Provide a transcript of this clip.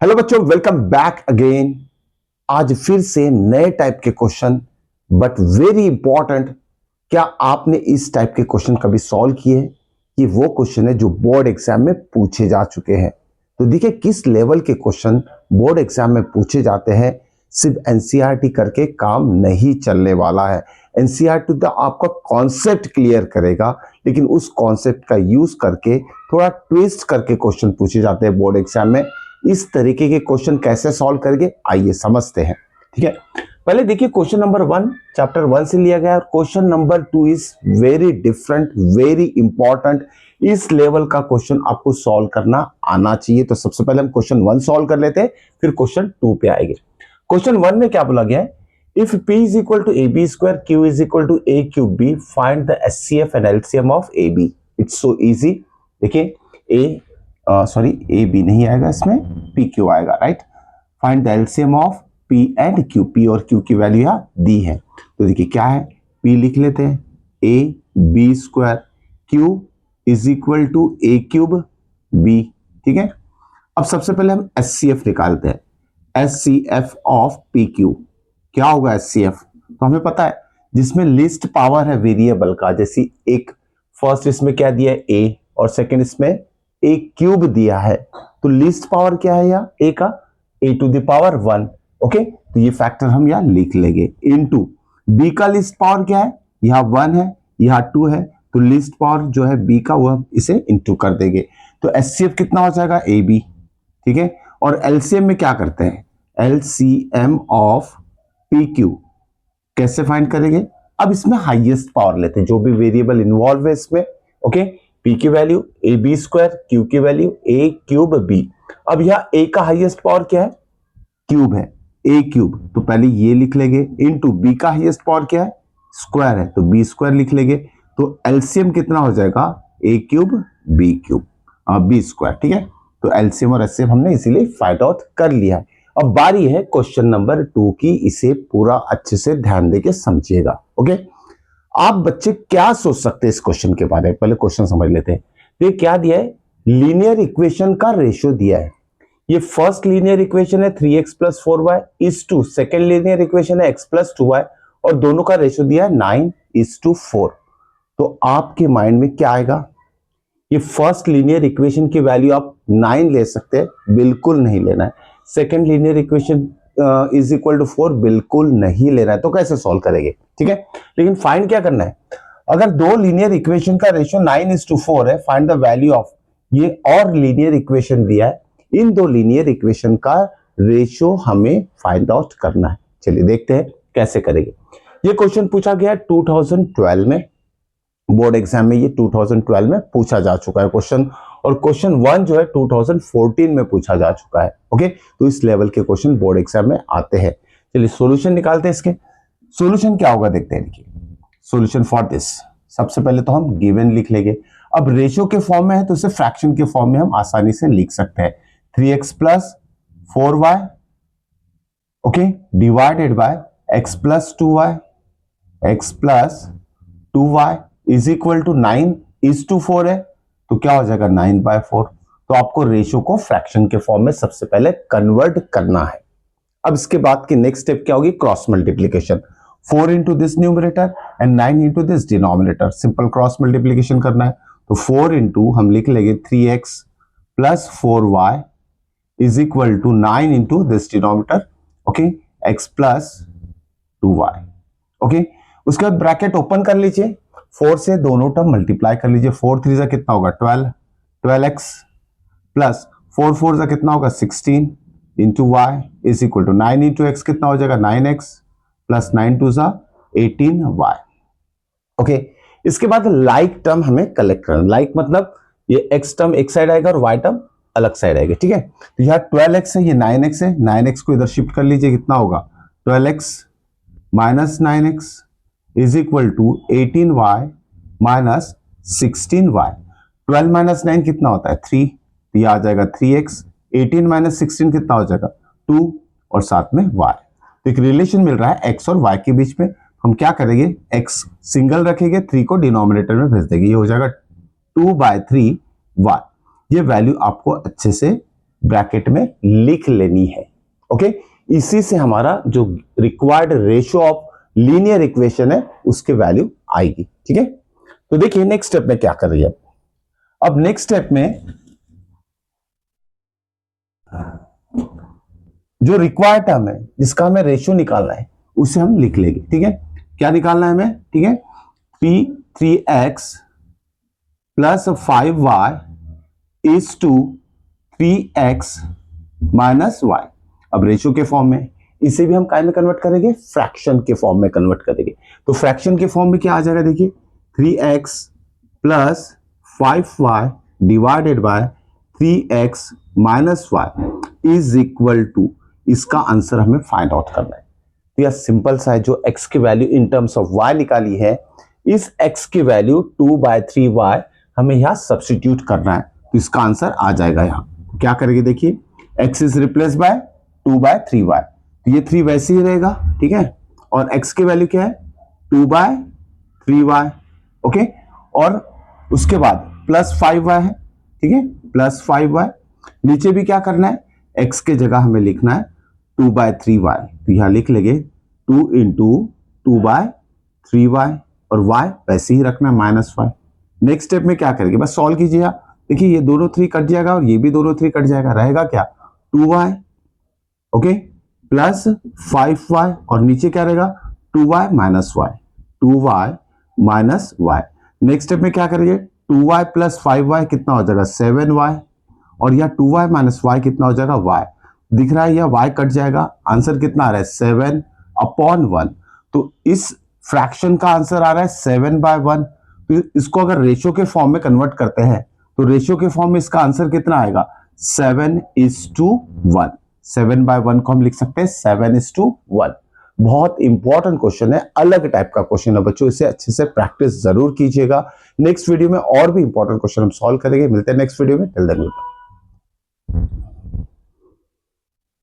Hello बच्चों, welcome back again. आज फिर से नए टाइप के क्वेश्चन, बट वेरी इंपॉर्टेंट। क्या आपने इस टाइप के क्वेश्चन कभी सॉल्व किए? ये वो क्वेश्चन है जो बोर्ड एग्जाम में पूछे जा चुके हैं। तो देखिए किस लेवल के क्वेश्चन बोर्ड एग्जाम में पूछे जाते हैं। सिर्फ एनसीईआरटी करके काम नहीं चलने वाला है। एनसीईआरटी तो आपका कॉन्सेप्ट क्लियर करेगा, लेकिन उस कॉन्सेप्ट का यूज करके थोड़ा ट्विस्ट करके क्वेश्चन पूछे जाते हैं बोर्ड एग्जाम में। इस तरीके के क्वेश्चन कैसे सॉल्व करेंगे, आइए समझते हैं। ठीक है, पहले देखिए क्वेश्चन नंबर 1 चैप्टर 1 से लिया गया है। Question number 2 is very different, very important. इस लेवल का क्वेश्चन आपको सॉल्व करना आना चाहिए। तो सबसे पहले हम क्वेश्चन 1 सॉल्व कर लेते हैं, फिर क्वेश्चन 2 पे आएंगे। क्वेश्चन 1 में क्या बोला गया है? If P is equal to AB square, Q is equal to A cube B, find the SCF and LCM of AB. It's so easy। देखिए सॉरी ए बी नहीं आएगा, इसमें पी क्यू आएगा, right. Find the LCM of P and Q. P और Q की value यहाँ दी है, तो देखिए क्या है, पी लिख लेते हैं a b square, q is equal to a cube b. ठीक है, अब सबसे पहले हम एस सी एफ निकालते हैं। S c f of p q क्या होगा? एस सी एफ तो हमें पता है, जिसमें लिस्ट पावर है वेरिएबल का, जैसे एक फर्स्ट इसमें क्या दिया है ए, और सेकंड इसमें ए क्यूब दिया है, तो लिस्ट पावर क्या है यहाँ ए का? ए टू द पावर 1। ओके, तो ये फैक्टर हम यहाँ लिख लेंगे। इनटू बी का लिस्ट पावर क्या है? यहाँ 1 है, यहाँ 2 है, तो लिस्ट पावर जो है बी का वो हम इसे इनटू कर देंगे। तो एचसीएफ कितना हो जाएगा? A b. ठीक है, और एलसीएम में क्या करते हैं? एलसीएम ऑफ पी क्यू कैसे फाइंड करेंगे? अब इसमें हाईएस्ट पावर लेते हैं, जो भी वेरिएबल इन्वॉल्व है इसमें। ओके, पी की value a b square, q की वैल्यू ए क्यूब बी। अब यहाँ ए का हाईएस्ट पावर क्या है? क्यूब है, ए क्यूब, तो पहले ये लिख लेंगे। इनटू बी का हाईएस्ट पावर क्या है? स्क्वायर है, तो बी स्क्वायर लिख लेंगे। तो एलसीएम कितना हो जाएगा? A cube B cube B square. ठीक है, तो एलसीएम और एचसीएफ हमने इसीलिए फाइंड आउट कर लिया है। अब बारी है क्वेश्चन नंबर 2 की, इसे पूरा अच्छे से ध्यान देके समझिएगा। ओके, आप बच्चे क्या सोच सकते हैं इस क्वेश्चन के बारे में? पहले क्वेश्चन समझ लेते हैं। ये क्या दिया है? लीनियर इक्वेशन का रेशियो दिया है। ये फर्स्ट लीनियर इक्वेशन है 3x plus 4y is to second linear equation है x प्लस 2y, और दोनों का रेशियो दिया है 9:4। तो आपके माइंड में क्या आएगा? ये फर्स्ट लीनियर इक्वेशन की वैल्यू आप 9 ले सकते हैं, बिल्कुल नहीं लेना है। Second linear equation is equal to 4, बिल्कुल नहीं लेना है। तो कैसे सॉल्व करेंगे? ठीक है, लेकिन फाइंड क्या करना है? अगर दो लीनियर इक्वेशन का रेशियो 9:4 है, फाइंड द वैल्यू ऑफ ये और लीनियर इक्वेशन दिया है, इन दो लीनियर इक्वेशन का रेशियो हमें फाइंड आउट करना है। चलिए देखते हैं कैसे करेंगे। ये क्वेश्चन पूछा गया 2012 में, बोर्ड एग्जाम में ये 2012 में पूछा जा चुका है क्वेश्चन, और क्वेश्चन 1 जो है 2014 में पूछा जा चुका है। ओके, तो इस लेवल के क्वेश्चन बोर्ड एग्जाम में आते हैं। चलिए सॉल्यूशन निकालते हैं इसके। सॉल्यूशन क्या होगा देखते हैं। देखिए सॉल्यूशन फॉर दिस, सबसे पहले तो हम गिवन लिख लेंगे। अब रेशियो के फॉर्म में है तो इसे फ्रैक्शन के फॉर्म में हम आसानी से लिख सकते हैं। 3x plus 4y, okay, divided by x plus 2y, x plus 2y is equal to 9:4 है, तो क्या हो जाएगा 9/4। तो आपको रेशियो को फ्रैक्शन के फॉर्म में सबसे पहले कन्वर्ट करना है। अब इसके बाद की नेक्स्ट स्टेप क्या होगी? Cross multiplication. 4 into this numerator and 9 into this denominator, simple cross multiplication करना है। तो 4 इंटू हम लिख लेंगे 3x plus 4y is equal to 9 into this denominator, okay, x plus 2y। Okay, उसके बाद ब्रैकेट ओपन कर लीजिए, 4 से दोनों टर्म मल्टीप्लाई कर लीजिए। 4 3 जा कितना होगा? 12x प्लस 4 4 जा कितना होगा? 16 into y is equal to 9 into x कितना हो जाएगा? 9x प्लस 9 2 जा 18y। ओके, इसके बाद लाइक टर्म हमें कलेक्ट करना। लाइक मतलब ये x टर्म एक साइड आएगा और y टर्म अलग साइड आएगा। ठीक है, तो यहाँ 12x है, ये 9x है, 9x को इधर शिफ्ट कर लीजिए, कितना होगा? 12x minus 9x is equal to 18y minus 16y। 12 minus 9 कितना होता है? 3, तो यह आ जाएगा 3x। 18 माइनस 16 कितना हो जाएगा? 2, और साथ में y। तो एक रिलेशन मिल रहा है x और y के बीच में। हम क्या करेंगे? x सिंगल रखेंगे, 3 को डिनोमिनेटर में भेज देंगे, ये हो जाएगा 2/3y। ये वैल्यू आपको अच्छे से ब्रैकेट में लिख लेनी है। ओके, इसी से हमारा जो required ratio of linear equation है उसके वैल्यू आएगी। ठीक है, तो देखिए नेक्स्ट स्टेप में क्या कर रही है। अब नेक्स्ट स्टेप में जो रिक्वायर्ड टर्म है जिसका हमें रेशियो निकालना है उसे हम लिख लेंगे। ठीक है, क्या निकालना है हमें? ठीक है, 3x plus 5y is to 3x minus y। अब रेशियो के फॉर्म में, इसे भी हम काय में कन्वर्ट करेंगे? फ्रैक्शन के फॉर्म में कन्वर्ट करेंगे। तो फ्रैक्शन के फॉर्म में क्या आ जाएगा? देखिए 3x plus 5y divided by 3x minus y is equal to, इसका आंसर हमें फाइंड आउट करना है। तो यह सिंपल सा है, जो x की value in terms of y निकाली है, इस x की वैल्यू 2/3y हमें यहां सब्स्टिट्यूट करना है, तो इसका आंसर आ जाएगा। यहां क्या करेंगे? देखिए x is replace by 2/3y, तो ये 3 वैसे ही रहेगा। ठीक है, और x की वैल्यू क्या है? 2/3y। ओके, और उसके बाद प्लस 5y है। ठीक है, प्लस 5y। नीचे भी क्या करना है? x के जगह हमें लिखना है 2/3y, तो यहां लिख लेंगे 2 इंटू 2/3y, और y वैसे ही रखना है माइनस y। नेक्स्ट स्टेप में क्या करेंगे? बस सॉल्व कीजिए। देखिए ये दोनों 3 कट जाएगा और ये भी दोनों 3 कट जाएगा, रहेगा क्या? 2y। ओके, प्लस 5y, और नीचे क्या रहेगा? 2y minus y, 2y minus y। Next step में क्या करेंगे? 2y प्लस 5y कितना हो जाएगा? 7y, और यह 2y माइनस y कितना हो जाएगा? y। दिख रहा है, यह y कट जाएगा, आंसर कितना आ रहा है? 7/1। तो इस फ्रैक्शन का आंसर आ रहा है 7/1। तो इसको अगर रेशियो के फॉर्म में कन्वर्ट करते हैं तो रेशियो के फॉर्म में इसका आंसर कितना आएगा? 7:1। 7/1 को हम लिख सकते हैं 7:1। बहुत इंपॉर्टेंट क्वेश्चन है, अलग टाइप का क्वेश्चन है बच्चों, इसे अच्छे से प्रैक्टिस जरूर कीजिएगा। नेक्स्ट वीडियो में और भी इंपॉर्टेंट क्वेश्चन हम सॉल्व करेंगे। मिलते हैं नेक्स्ट वीडियो में, टिल देन।